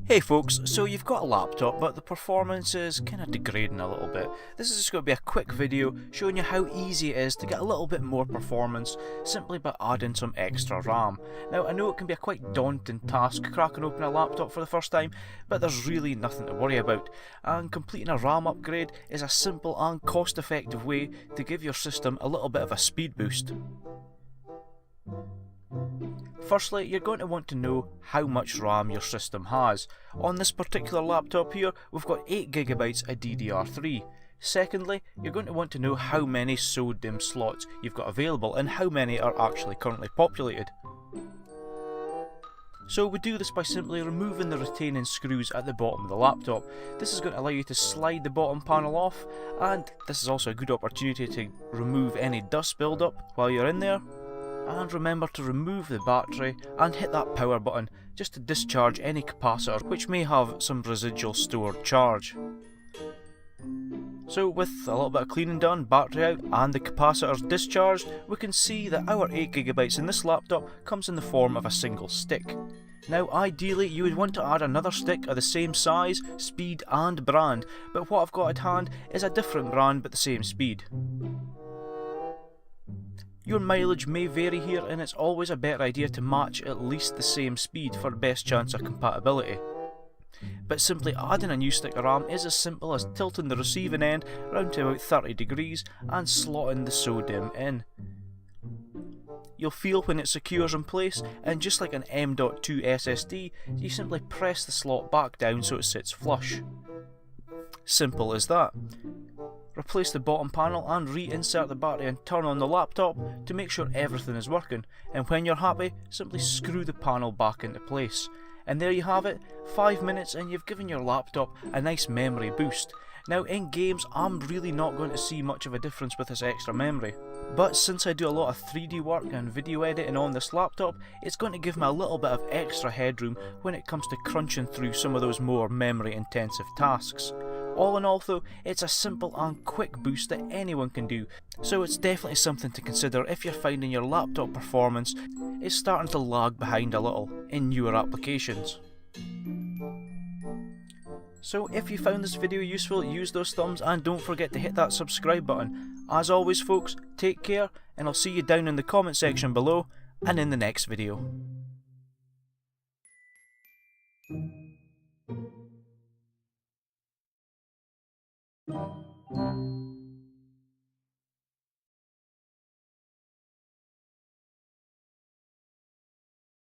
Hey folks, so you've got a laptop but the performance is kind of degrading a little bit. This is just going to be a quick video showing you how easy it is to get a little bit more performance simply by adding some extra RAM. Now I know it can be a quite daunting task cracking open a laptop for the first time, but there's really nothing to worry about, and completing a RAM upgrade is a simple and cost effective way to give your system a little bit of a speed boost. Firstly, you're going to want to know how much RAM your system has. On this particular laptop here, we've got 8GB of DDR3. Secondly, you're going to want to know how many SODIMM slots you've got available and how many are actually currently populated. So we do this by simply removing the retaining screws at the bottom of the laptop. This is going to allow you to slide the bottom panel off, and this is also a good opportunity to remove any dust buildup while you're in there. And remember to remove the battery and hit that power button just to discharge any capacitor which may have some residual stored charge. So with a little bit of cleaning done, battery out and the capacitors discharged, we can see that our 8GB in this laptop comes in the form of a single stick. Now ideally you would want to add another stick of the same size, speed and brand, but what I've got at hand is a different brand but the same speed. Your mileage may vary here, and it's always a better idea to match at least the same speed for the best chance of compatibility. But simply adding a new stick of RAM is as simple as tilting the receiving end round to about 30 degrees and slotting the SODIMM in. You'll feel when it secures in place, and just like an M.2 SSD, you simply press the slot back down so it sits flush. Simple as that. Replace the bottom panel and reinsert the battery and turn on the laptop to make sure everything is working, and when you're happy, simply screw the panel back into place. And there you have it, 5 minutes and you've given your laptop a nice memory boost. Now in games I'm really not going to see much of a difference with this extra memory, but since I do a lot of 3D work and video editing on this laptop, it's going to give me a little bit of extra headroom when it comes to crunching through some of those more memory intensive tasks. All in all though, it's a simple and quick boost that anyone can do, so it's definitely something to consider if you're finding your laptop performance is starting to lag behind a little in newer applications. So if you found this video useful, use those thumbs and don't forget to hit that subscribe button. As always folks, take care and I'll see you down in the comment section below and in the next video.